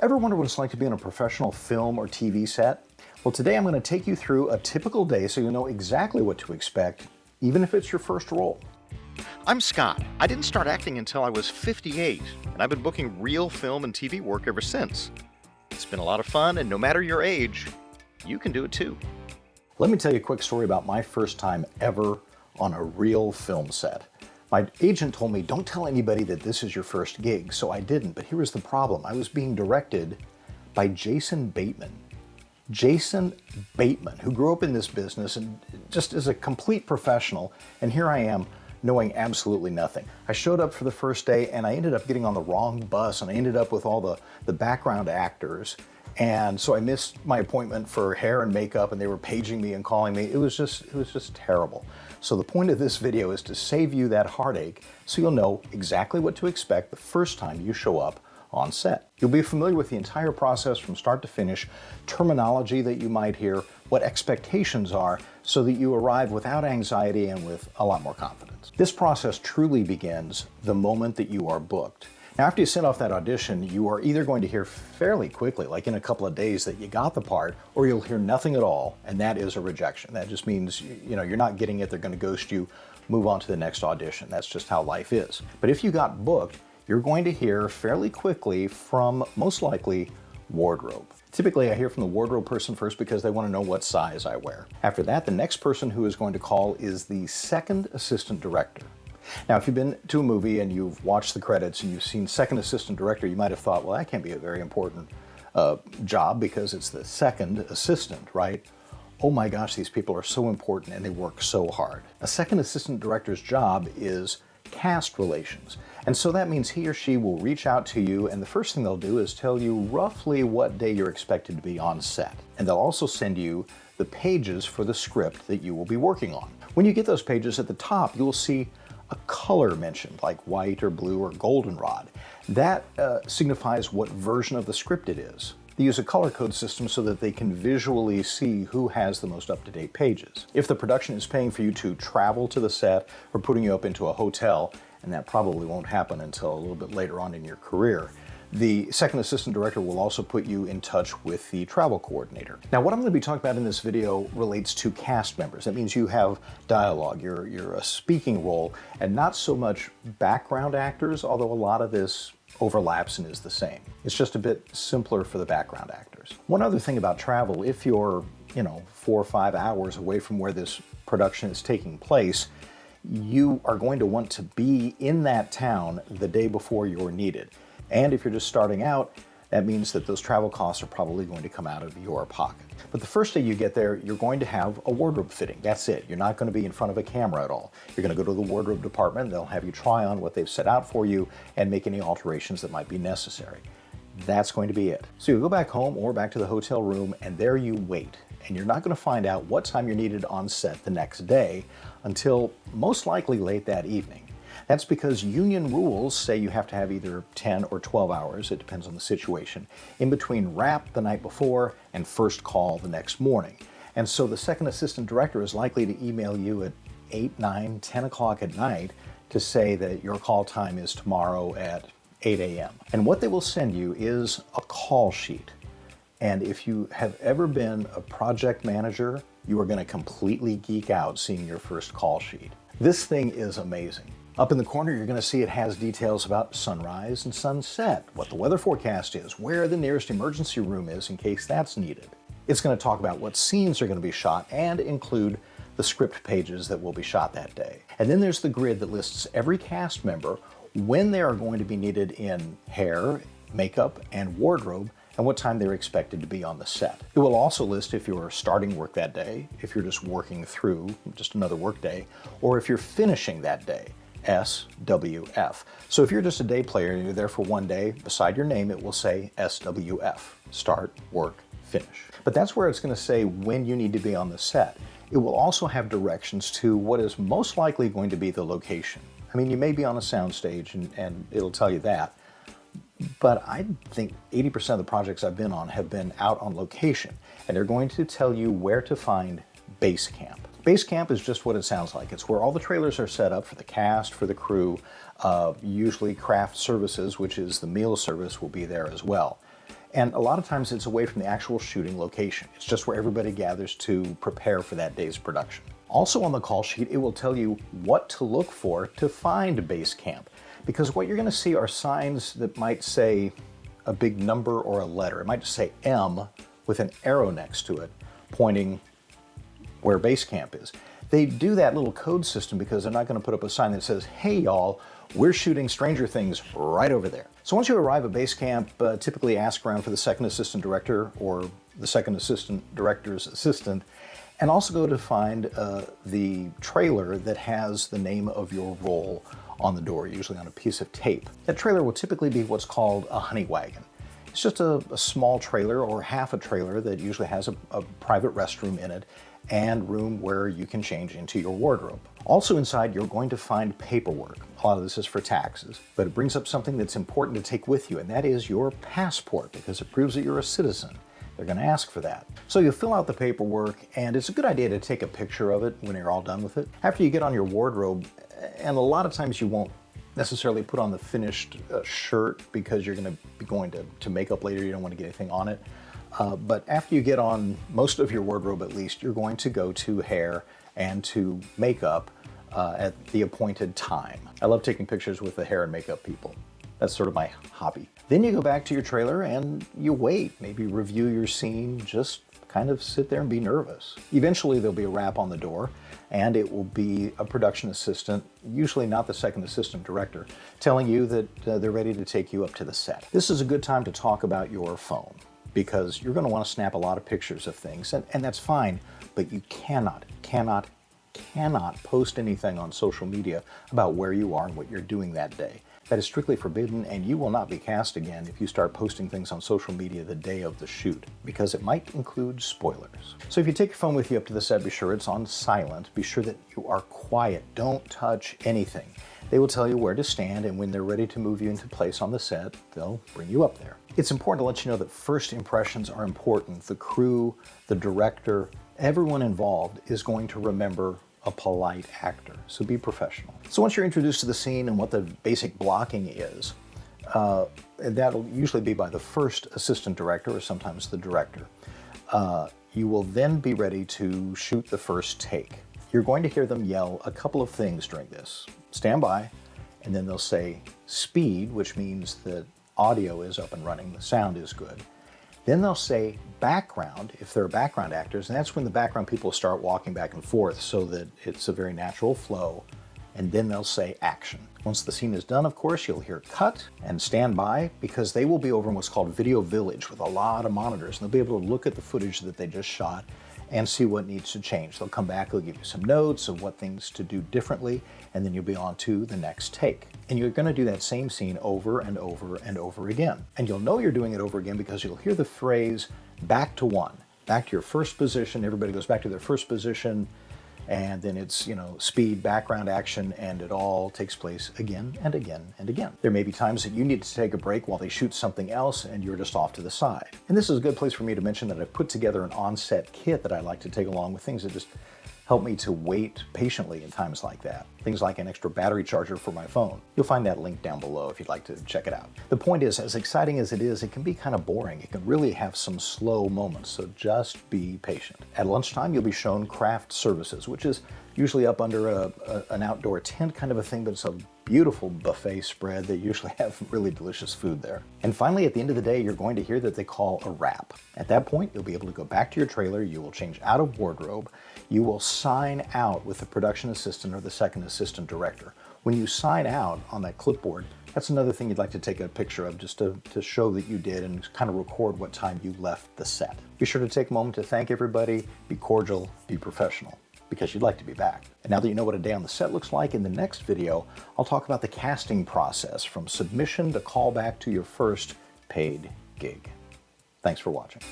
Ever wonder what it's like to be on a professional film or TV set? Well, today I'm going to take you through a typical day so you'll know exactly what to expect, even if it's your first role. I'm Scott. I didn't start acting until I was 58, and I've been booking real film and TV work ever since. It's been a lot of fun, and no matter your age, you can do it too. Let me tell you a quick story about my first time ever on a real film set. My agent told me, don't tell anybody that this is your first gig, so I didn't. But here was the problem. I was being directed by Jason Bateman. Jason Bateman, who grew up in this business and just is a complete professional, and here I am knowing absolutely nothing. I showed up for the first day and I ended up getting on the wrong bus, and I ended up with all the background actors, and so I missed my appointment for hair and makeup, and they were paging me and calling me. It was just terrible. So the point of this video is to save you that heartache so you'll know exactly what to expect the first time you show up on set. You'll be familiar with the entire process from start to finish, terminology that you might hear, what expectations are, so that you arrive without anxiety and with a lot more confidence. This process truly begins the moment that you are booked. Now, after you send off that audition, you are either going to hear fairly quickly, like in a couple of days, that you got the part, or you'll hear nothing at all, and that is a rejection. That just means, you're not getting it, they're going to ghost you, move on to the next audition. That's just how life is. But if you got booked, you're going to hear fairly quickly from, most likely, wardrobe. Typically, I hear from the wardrobe person first because they want to know what size I wear. After that, the next person who is going to call is the second assistant director. Now, if you've been to a movie and you've watched the credits and you've seen second assistant director, you might have thought, well, that can't be a very important job because it's the second assistant, right? Oh my gosh, these people are so important and they work so hard. A second assistant director's job is cast relations. And so that means he or she will reach out to you, and the first thing they'll do is tell you roughly what day you're expected to be on set. And they'll also send you the pages for the script that you will be working on. When you get those pages, at the top, you'll see a color mentioned, like white or blue or goldenrod. That signifies what version of the script it is. They use a color code system so that they can visually see who has the most up-to-date pages. If the production is paying for you to travel to the set or putting you up into a hotel, and that probably won't happen until a little bit later on in your career, the second assistant director will also put you in touch with the travel coordinator. Now, what I'm going to be talking about in this video relates to cast members. That means you have dialogue, you're a speaking role, and not so much background actors, although a lot of this overlaps and is the same. It's just a bit simpler for the background actors. One other thing about travel, if you're, 4 or 5 hours away from where this production is taking place, you are going to want to be in that town the day before you're needed. And if you're just starting out, that means that those travel costs are probably going to come out of your pocket. But the first day you get there, you're going to have a wardrobe fitting. That's it. You're not going to be in front of a camera at all. You're going to go to the wardrobe department. They'll have you try on what they've set out for you and make any alterations that might be necessary. That's going to be it. So you go back home or back to the hotel room, and there you wait. And you're not going to find out what time you're needed on set the next day until most likely late that evening. That's because union rules say you have to have either 10 or 12 hours, it depends on the situation, in between wrap the night before and first call the next morning. And so the second assistant director is likely to email you at 8, 9, 10 o'clock at night to say that your call time is tomorrow at 8 a.m. And what they will send you is a call sheet. And if you have ever been a project manager, you are going to completely geek out seeing your first call sheet. This thing is amazing. Up in the corner, you're going to see it has details about sunrise and sunset, what the weather forecast is, where the nearest emergency room is in case that's needed. It's going to talk about what scenes are going to be shot and include the script pages that will be shot that day. And then there's the grid that lists every cast member, when they are going to be needed in hair, makeup, and wardrobe, and what time they're expected to be on the set. It will also list if you're starting work that day, if you're just working through, just another work day, or if you're finishing that day. SWF. So if you're just a day player and you're there for one day, beside your name it will say SWF, start, work, finish. But that's where it's going to say when you need to be on the set. It will also have directions to what is most likely going to be the location. I mean, you may be on a soundstage and it'll tell you that, but I think 80% of the projects I've been on have been out on location, and they're going to tell you where to find base camp. Base camp is just what it sounds like. It's where all the trailers are set up for the cast, for the crew. Usually craft services, which is the meal service, will be there as well. And a lot of times it's away from the actual shooting location. It's just where everybody gathers to prepare for that day's production. Also on the call sheet, it will tell you what to look for to find base camp. Because what you're going to see are signs that might say a big number or a letter. It might just say M with an arrow next to it, pointing where base camp is. They do that little code system because they're not going to put up a sign that says, hey y'all, we're shooting Stranger Things right over there. So once you arrive at base camp, typically ask around for the second assistant director or the second assistant director's assistant, and also go to find the trailer that has the name of your role on the door, usually on a piece of tape. That trailer will typically be what's called a honey wagon. It's just a small trailer or half a trailer that usually has a private restroom in it and room where you can change into your wardrobe. Also inside, you're going to find paperwork. A lot of this is for taxes, but it brings up something that's important to take with you, and that is your passport, because it proves that you're a citizen. They're going to ask for that. So you fill out the paperwork, and it's a good idea to take a picture of it when you're all done with it. After you get on your wardrobe, and a lot of times you won't necessarily put on the finished shirt because you're going to be going to makeup later, you don't want to get anything on it. But after you get on most of your wardrobe at least, you're going to go to hair and to makeup at the appointed time. I love taking pictures with the hair and makeup people. That's sort of my hobby. Then you go back to your trailer and you wait, maybe review your scene, just kind of sit there and be nervous. Eventually there'll be a rap on the door, and it will be a production assistant, usually not the second assistant director, telling you that they're ready to take you up to the set. This is a good time to talk about your phone, because you're going to want to snap a lot of pictures of things, and that's fine, but you cannot post anything on social media about where you are and what you're doing that day. That is strictly forbidden, and you will not be cast again if you start posting things on social media the day of the shoot, because it might include spoilers. So if you take your phone with you up to the set, be sure it's on silent. Be sure that you are quiet. Don't touch anything. They will tell you where to stand, and when they're ready to move you into place on the set, they'll bring you up there. It's important to let you know that first impressions are important. The crew, the director, everyone involved is going to remember a polite actor, so be professional. So once you're introduced to the scene and what the basic blocking is, that'll usually be by the first assistant director or sometimes the director. You will then be ready to shoot the first take. You're going to hear them yell a couple of things during this. Stand by, and then they'll say speed, which means that audio is up and running, the sound is good. Then they'll say background, if they're background actors, and that's when the background people start walking back and forth so that it's a very natural flow. And then they'll say action. Once the scene is done, of course, you'll hear cut and stand by, because they will be over in what's called Video Village with a lot of monitors, and they'll be able to look at the footage that they just shot and see what needs to change. They'll come back, they'll give you some notes of what things to do differently, and then you'll be on to the next take. And you're going to do that same scene over and over and over again. And you'll know you're doing it over again because you'll hear the phrase back to one, back to your first position. Everybody goes back to their first position, and then it's, speed, background, action, and it all takes place again and again and again. There may be times that you need to take a break while they shoot something else and you're just off to the side. And this is a good place for me to mention that I've put together an on-set kit that I like to take along with things that just help me to wait patiently in times like that. Things like an extra battery charger for my phone. You'll find that link down below if you'd like to check it out. The point is, as exciting as it is, it can be kind of boring. It can really have some slow moments, so just be patient. At lunchtime, you'll be shown craft services, which is usually up under an outdoor tent kind of a thing, but it's a beautiful buffet spread. They usually have really delicious food there. And finally, at the end of the day, you're going to hear that they call a wrap. At that point, you'll be able to go back to your trailer, you will change out of wardrobe, you will sign out with the production assistant or the second assistant director. When you sign out on that clipboard, that's another thing you'd like to take a picture of, just to show that you did and kind of record what time you left the set. Be sure to take a moment to thank everybody, be cordial, be professional, because you'd like to be back. And now that you know what a day on the set looks like, in the next video, I'll talk about the casting process from submission to callback to your first paid gig. Thanks for watching.